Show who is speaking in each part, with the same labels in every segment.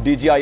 Speaker 1: DGI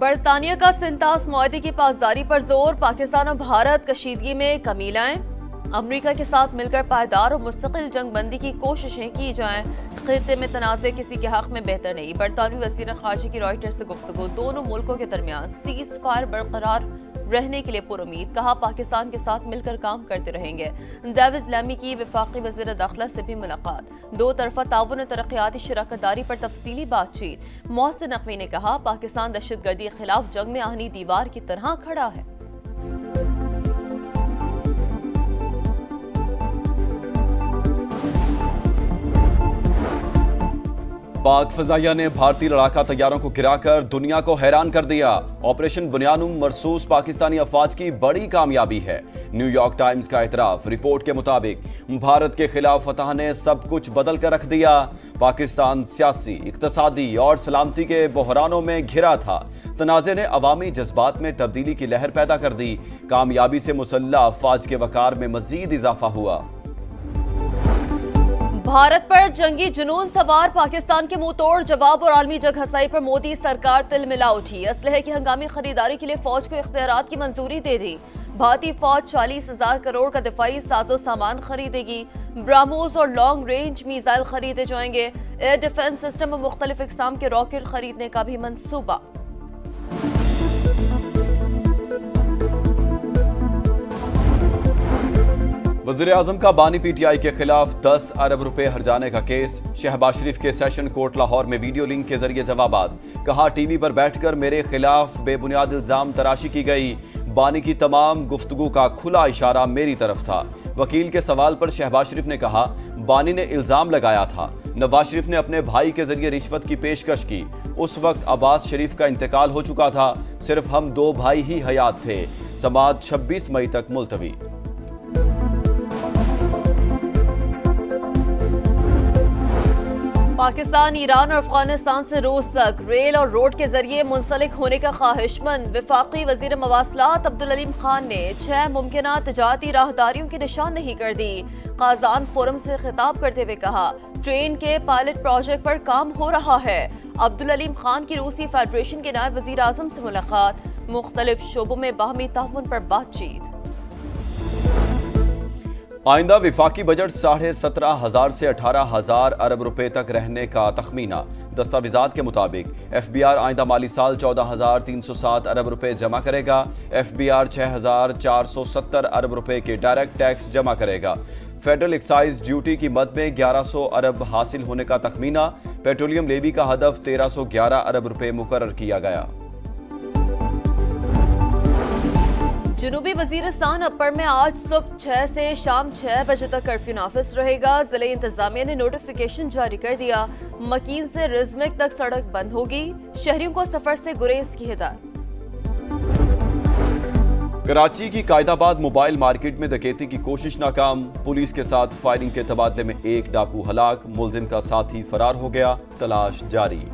Speaker 2: برطانیہ کا سنتاس معاہدے کی پاسداری پر زور، پاکستان اور بھارت کشیدگی میں کمی لائیں، امریکہ کے ساتھ مل کر پائیدار اور مستقل جنگ بندی کی کوششیں کی جائیں، خطے میں تنازع کسی کے حق میں بہتر نہیں، برطانوی وزیر خارجہ کی رائٹر سے گفتگو، دونوں ملکوں کے درمیان سیز فائر برقرار رہنے کے لیے پر امید، کہا پاکستان کے ساتھ مل کر کام کرتے رہیں گے، ڈیوڈ لیمی کی وفاقی وزیر داخلہ سے بھی ملاقات، دو طرفہ تعاون و ترقیاتی شراکت داری پر تفصیلی بات چیت، محسن نقوی نے کہا پاکستان دہشت گردی کے خلاف جنگ میں آہنی دیوار کی طرح کھڑا ہے۔
Speaker 1: پاک فضائیہ نے بھارتی لڑاکا طیاروں کو گرا کر دنیا کو حیران کر دیا، آپریشن بنیانم مرصوص پاکستانی افواج کی بڑی کامیابی ہے، نیو یارک ٹائمز کا اعتراف، رپورٹ کے مطابق بھارت کے خلاف فتح نے سب کچھ بدل کر رکھ دیا، پاکستان سیاسی، اقتصادی اور سلامتی کے بحرانوں میں گھرا تھا، تنازع نے عوامی جذبات میں تبدیلی کی لہر پیدا کر دی، کامیابی سے مسلح افواج کے وقار میں مزید اضافہ ہوا۔
Speaker 2: بھارت پر جنگی جنون سوار پاکستان کے منہ توڑ جواب اور عالمی جگ ہسائی پر مودی سرکار تل ملا اٹھی، اسلحے کی ہنگامی خریداری کے لیے فوج کو اختیارات کی منظوری دے دی، بھارتی فوج 40,000 کروڑ کا دفاعی ساز و سامان خریدے گی، براموس اور لانگ رینج میزائل خریدے جائیں گے، ایئر ڈیفنس سسٹم اور مختلف اقسام کے راکٹ خریدنے کا بھی منصوبہ۔
Speaker 1: وزیراعظم کا بانی پی ٹی آئی کے خلاف 10 ارب روپے ہرجانے کا کیس، شہباز شریف کے سیشن کورٹ لاہور میں ویڈیو لنک کے ذریعے جوابات، کہا ٹی وی پر بیٹھ کر میرے خلاف بے بنیاد الزام تراشی کی گئی، بانی کی تمام گفتگو کا کھلا اشارہ میری طرف تھا، وکیل کے سوال پر شہباز شریف نے کہا بانی نے الزام لگایا تھا، نواز شریف نے اپنے بھائی کے ذریعے رشوت کی پیشکش کی، اس وقت عباس شریف کا انتقال ہو چکا تھا، صرف ہم 2 بھائی ہی حیات تھے، سماعت 26 مئی تک ملتوی۔
Speaker 2: پاکستان، ایران اور افغانستان سے روس تک ریل اور روڈ کے ذریعے منسلک ہونے کا خواہش مند وفاقی وزیر مواصلات عبدالعلیم خان نے 6 ممکنہ تجارتی راہداریوں کی نشاندہی کر دی، قازان فورم سے خطاب کرتے ہوئے کہا ٹرین کے پائلٹ پروجیکٹ پر کام ہو رہا ہے، عبدالعلیم خان کی روسی فیڈریشن کے نائب وزیر اعظم سے ملاقات، مختلف شعبوں میں باہمی تعاون پر بات چیت۔
Speaker 1: آئندہ وفاقی بجٹ 17,500 سے 18,000 ارب روپے تک رہنے کا تخمینہ، دستاویزات کے مطابق ایف بی آر آئندہ مالی سال 14,307 ارب روپے جمع کرے گا، ایف بی آر 6,470 ارب روپے کے ڈائریکٹ ٹیکس جمع کرے گا، فیڈرل ایکسائز ڈیوٹی کی مد میں 1100 ارب حاصل ہونے کا تخمینہ، پیٹرولیم لیوی کا ہدف 1,311 ارب روپے مقرر کیا گیا۔
Speaker 2: جنوبی وزیرستان اپر میں آج صبح 6 سے شام 6 بجے تک کرفیو نافذ رہے گا، ضلع انتظامیہ نے نوٹیفیکیشن جاری کر دیا، مکین سے رزمک تک سڑک بند ہوگی، شہریوں کو سفر سے گریز کی ہدایت۔
Speaker 1: کراچی کی قائد آباد موبائل مارکیٹ میں ڈکیتی کی کوشش ناکام، پولیس کے ساتھ فائرنگ کے تبادلے میں ایک ڈاکو ہلاک، ملزم کا ساتھی فرار ہو گیا، تلاش جاری۔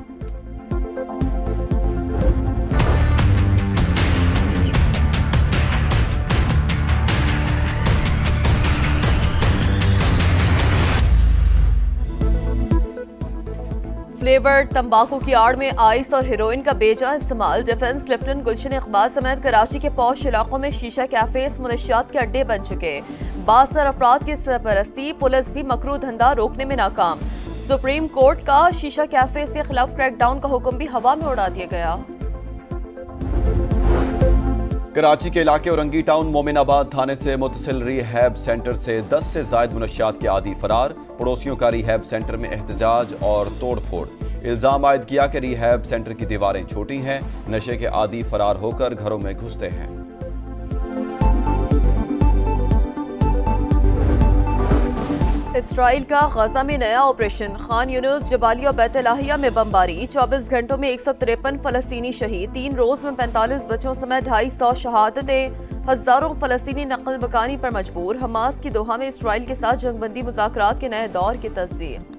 Speaker 2: فلیورڈ تمباکو کی آڑ میں آئس اور ہیروئن کا بے جا استعمال، ڈیفنس لیفٹنٹ گلشن اقبال سمیت کراچی کے پوش علاقوں میں شیشہ کیفیز منشیات کے اڈے بن چکے، 62 افراد کی سرپرستی، پولیس بھی مکروہ دھندا روکنے میں ناکام، سپریم کورٹ کا شیشہ کیفیز کے خلاف کریک ڈاؤن کا حکم بھی ہوا میں اڑا دیا گیا۔
Speaker 1: کراچی کے علاقے اورنگی ٹاؤن مومن آباد تھانے سے متصل ری ہیب سینٹر سے 10 سے زائد منشیات کے عادی فرار، پڑوسیوں کا ری ہیب سینٹر میں احتجاج اور توڑ پھوڑ، الزام عائد کیا کہ ری ہیب سینٹر کی دیواریں چھوٹی ہیں، نشے کے عادی فرار ہو کر گھروں میں گھستے ہیں۔
Speaker 2: اسرائیل کا غزہ میں نیا آپریشن، خان یونس، جبالیہ اور بیت لاہیہ میں بمباری، 24 گھنٹوں میں 153 فلسطینی شہید، 3 روز میں 45 بچوں سمیت 250 شہادتیں، ہزاروں فلسطینی نقل مکانی پر مجبور، حماس کی دوحہ میں اسرائیل کے ساتھ جنگ بندی مذاکرات کے نئے دور کی تصدیق۔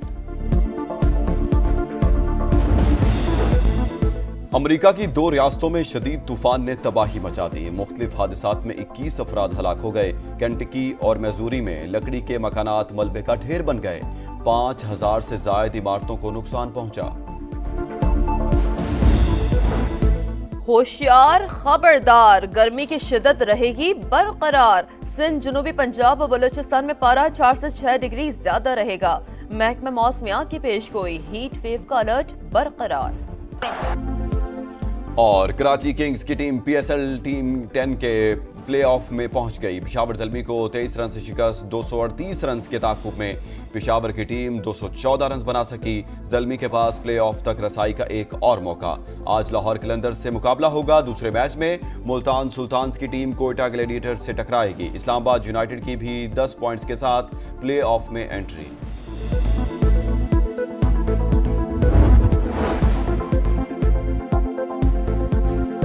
Speaker 1: امریکہ کی 2 ریاستوں میں شدید طوفان نے تباہی مچا دی، مختلف حادثات میں 21 افراد ہلاک ہو گئے، کینٹکی اور میزوری میں لکڑی کے مکانات ملبے کا ڈھیر بن گئے، 5,000 سے زائد عمارتوں کو نقصان پہنچا۔
Speaker 2: ہوشیار خبردار، گرمی کی شدت رہے گی برقرار۔ سندھ، جنوبی پنجاب اور بلوچستان میں پارہ 4 سے 6 ڈگری زیادہ رہے گا۔ محکمہ موسمیات کی پیش گوئی، ہیٹ ویو کا الرٹ برقرار۔
Speaker 1: اور کراچی کنگز کی team P S L team 10 کے پلے آف میں پہنچ گئی۔ پشاور زلمی کو 23 رن سے شکست، 238 رنز کے تعاقب میں پشاور کی ٹیم 214 رنز بنا سکی۔ زلمی کے پاس پلے آف تک رسائی کا ایک اور موقع۔ آج لاہور قلندرز سے مقابلہ ہوگا۔ دوسرے میچ میں ملتان سلطانز کی ٹیم کوئٹہ گلیڈیٹرز سے ٹکرائے گی۔ اسلام آباد یونائیٹڈ کی بھی 10 پوائنٹس کے ساتھ پلے آف میں انٹری۔